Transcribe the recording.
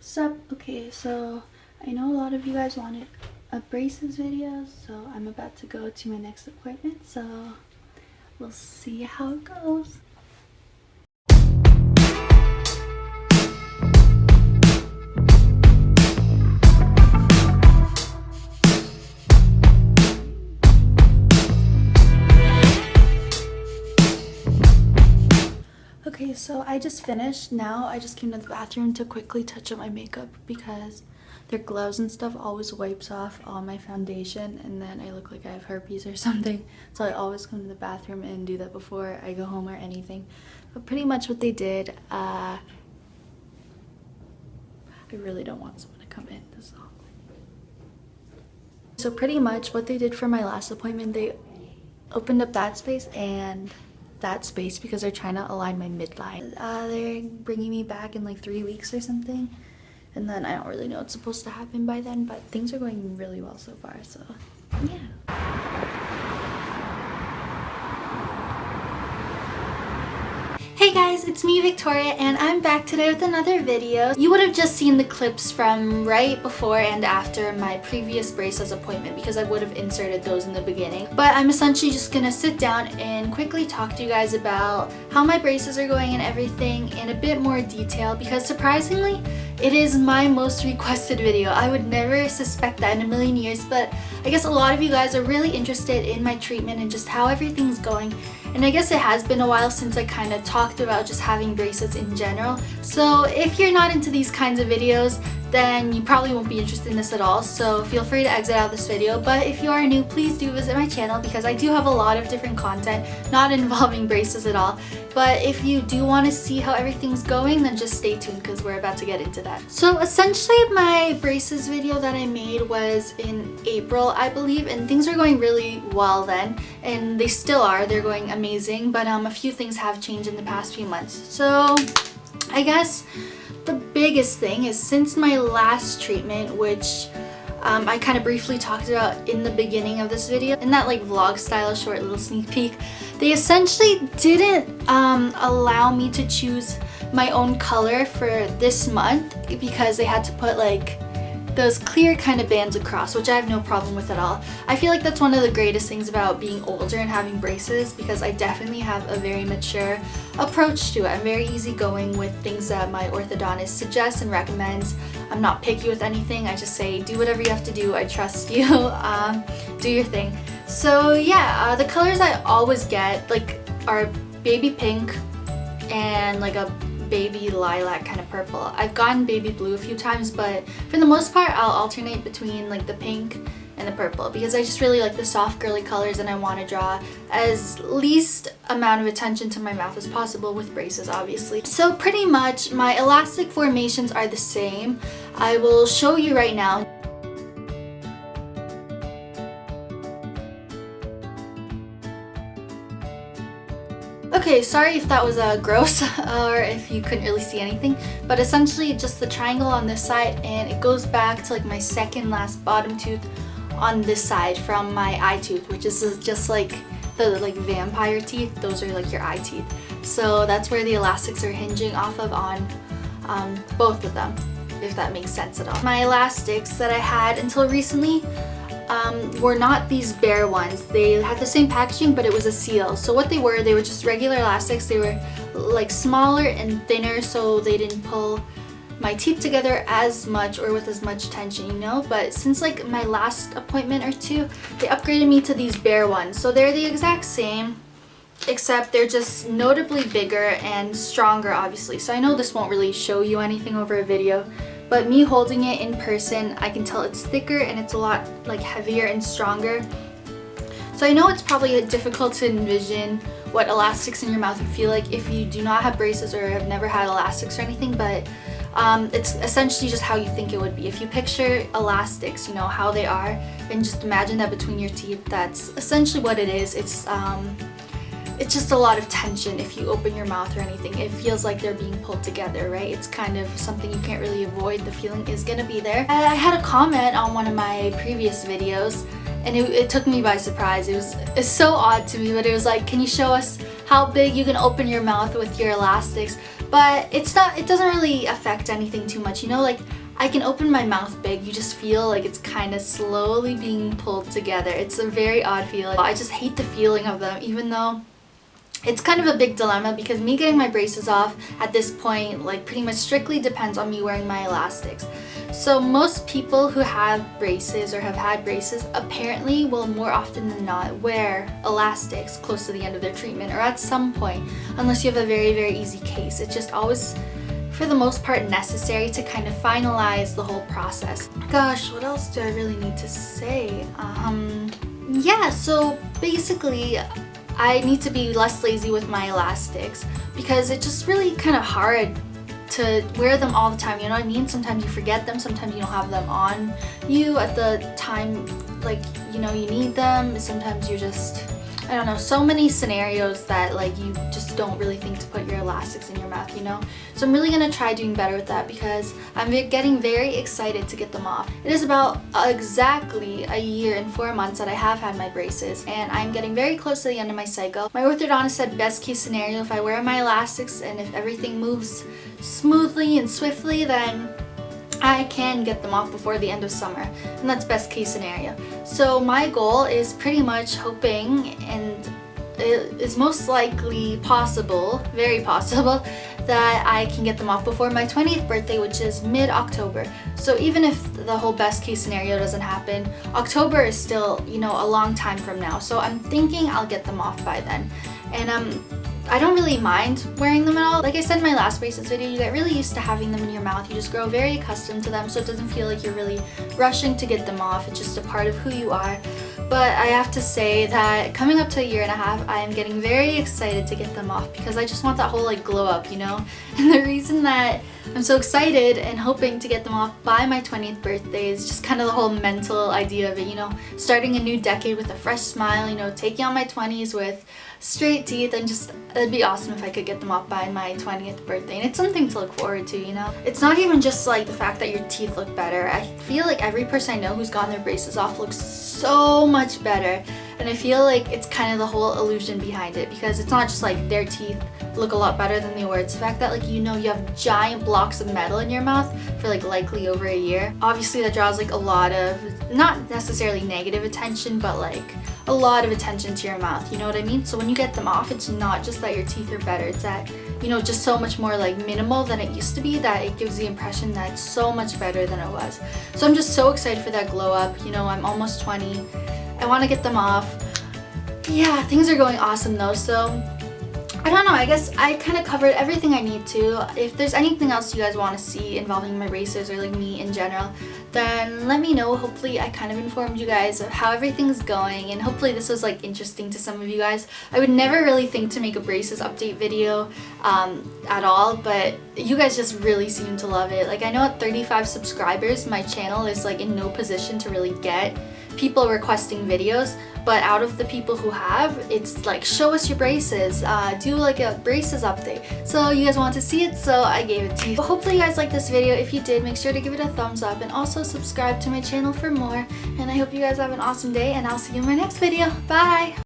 Sup? Okay, so I know a lot of you guys wanted a braces video, so I'm about to go to my next appointment, so we'll see how it goes. Okay, so I just finished. Now I just came to the bathroom to quickly touch up my makeup because their gloves and stuff always wipes off all my foundation and then I look like I have herpes or something. So I always come to the bathroom and do that before I go home or anything. But pretty much what they did, I really don't want someone to come in. This is awkward. So pretty much what they did for my last appointment, they opened up that space and that space because they're trying to align my midline. They're bringing me back in like 3 weeks or something, and then I don't really know what's supposed to happen by then, but things are going really well so far, so yeah. Hey guys, it's me Victoria and I'm back today with another video. You would have just seen the clips from right before and after my previous braces appointment because I would have inserted those in the beginning. But I'm essentially just gonna sit down and quickly talk to you guys about how my braces are going and everything in a bit more detail because surprisingly, it is my most requested video. I would never suspect that in a million years, but I guess a lot of you guys are really interested in my treatment and just how everything's going. And I guess it has been a while since I kind of talked about just having braces in general. So if you're not into these kinds of videos, then you probably won't be interested in this at all. So feel free to exit out of this video. But if you are new, please do visit my channel because I do have a lot of different content, not involving braces at all. But if you do want to see how everything's going, then just stay tuned because we're about to get into that. So essentially my braces video that I made was in April, I believe, and things were going really well then, and they still are. They're going amazing, but a few things have changed in the past few months. So I guess the biggest thing is since my last treatment, which I kind of briefly talked about in the beginning of this video, in that like vlog style short little sneak peek, they essentially didn't allow me to choose my own color for this month because they had to put like those clear kind of bands across, which I have no problem with at all. I feel like that's one of the greatest things about being older and having braces because I definitely have a very mature approach to it. I'm very easygoing with things that my orthodontist suggests and recommends. I'm not picky with anything. I just say, do whatever you have to do. I trust you. Do your thing. So yeah, the colors I always get like are baby pink and like a baby lilac kind of purple. I've gotten baby blue a few times, but for the most part I'll alternate between like the pink and the purple because I just really like the soft girly colors and I want to draw as least amount of attention to my mouth as possible with braces, obviously. So pretty much my elastic formations are the same. I will show you right now. Okay, sorry if that was gross or if you couldn't really see anything, but essentially just the triangle on this side, and it goes back to like my second last bottom tooth on this side from my eye tooth, which is just like the vampire teeth. Those are like your eye teeth. So that's where the elastics are hinging off of on both of them, if that makes sense at all. My elastics that I had until recently were not these bare ones. They had the same packaging, but it was a seal. So what they were just regular elastics. They were like smaller and thinner, so they didn't pull my teeth together as much or with as much tension, you know. But since like my last appointment or two, they upgraded me to these bare ones. So they're the exact same, except they're just notably bigger and stronger, obviously. So I know this won't really show you anything over a video, but me holding it in person, I can tell it's thicker and it's a lot like heavier and stronger. So I know it's probably difficult to envision what elastics in your mouth would feel like if you do not have braces or have never had elastics or anything, but it's essentially just how you think it would be. If you picture elastics, you know, how they are, and just imagine that between your teeth, that's essentially what it is. It's just a lot of tension if you open your mouth or anything. It feels like they're being pulled together, right? It's kind of something you can't really avoid. The feeling is gonna be there. I had a comment on one of my previous videos and it took me by surprise. It's so odd to me, but it was like, can you show us how big you can open your mouth with your elastics? but it doesn't really affect anything too much, you know, like I can open my mouth big, you just feel like it's kind of slowly being pulled together. It's a very odd feeling. I just hate the feeling of them, even though it's kind of a big dilemma because me getting my braces off at this point like pretty much strictly depends on me wearing my elastics. So most people who have braces or have had braces apparently will more often than not wear elastics close to the end of their treatment or at some point, unless you have a very, very easy case. It's just always, for the most part, necessary to kind of finalize the whole process. Gosh, what else do I really need to say? Yeah, so basically I need to be less lazy with my elastics because it's just really kind of hard to wear them all the time, you know what I mean? Sometimes you forget them, sometimes you don't have them on you at the time, like, you know, you need them. Sometimes you're just, I don't know, so many scenarios that like you just don't really think to put your elastics in your mouth, you know? So I'm really gonna try doing better with that because I'm getting very excited to get them off. It is about exactly a year and 4 months that I have had my braces, and I'm getting very close to the end of my cycle. My orthodontist said best case scenario, if I wear my elastics and if everything moves smoothly and swiftly, then I can get them off before the end of summer, and that's best case scenario. So my goal is pretty much hoping, and it is most likely possible, very possible, that I can get them off before my 20th birthday, which is mid-October. So even if the whole best case scenario doesn't happen, October is still, you know, a long time from now. So I'm thinking I'll get them off by then. And I don't really mind wearing them at all. Like I said in my last braces video, you get really used to having them in your mouth. You just grow very accustomed to them, so it doesn't feel like you're really rushing to get them off. It's just a part of who you are. But I have to say that coming up to a year and a half, I am getting very excited to get them off because I just want that whole like glow up, you know? And the reason that I'm so excited and hoping to get them off by my 20th birthday is just kind of the whole mental idea of it, you know? Starting a new decade with a fresh smile, you know, taking on my 20s with straight teeth, and just, it'd be awesome if I could get them off by my 20th birthday. And it's something to look forward to, you know? It's not even just like the fact that your teeth look better. I feel like every person I know who's gotten their braces off looks so much better. And I feel like it's kind of the whole illusion behind it, because it's not just like their teeth look a lot better than they were. It's the fact that, like, you know, you have giant blocks of metal in your mouth for like likely over a year. Obviously that draws like a lot of, not necessarily negative attention, but like a lot of attention to your mouth, you know what I mean? So when you get them off, it's not just that your teeth are better, it's that, you know, just so much more like minimal than it used to be, that it gives the impression that it's so much better than it was. So I'm just so excited for that glow up. You know, I'm almost 20. I want to get them off. Yeah, things are going awesome though, so I don't know, I guess I kind of covered everything I need to. If there's anything else you guys want to see involving my braces or like me in general, then let me know. Hopefully I kind of informed you guys of how everything's going, and hopefully this was like interesting to some of you guys. I would never really think to make a braces update video at all, but you guys just really seem to love it. Like, I know at 35 subscribers my channel is like in no position to really get people requesting videos, but out of the people who have, it's like, show us your braces, do like a braces update. So you guys want to see it, so I gave it to you. But hopefully you guys liked this video. If you did, make sure to give it a thumbs up and also subscribe to my channel for more. And I hope you guys have an awesome day, and I'll see you in my next video. Bye!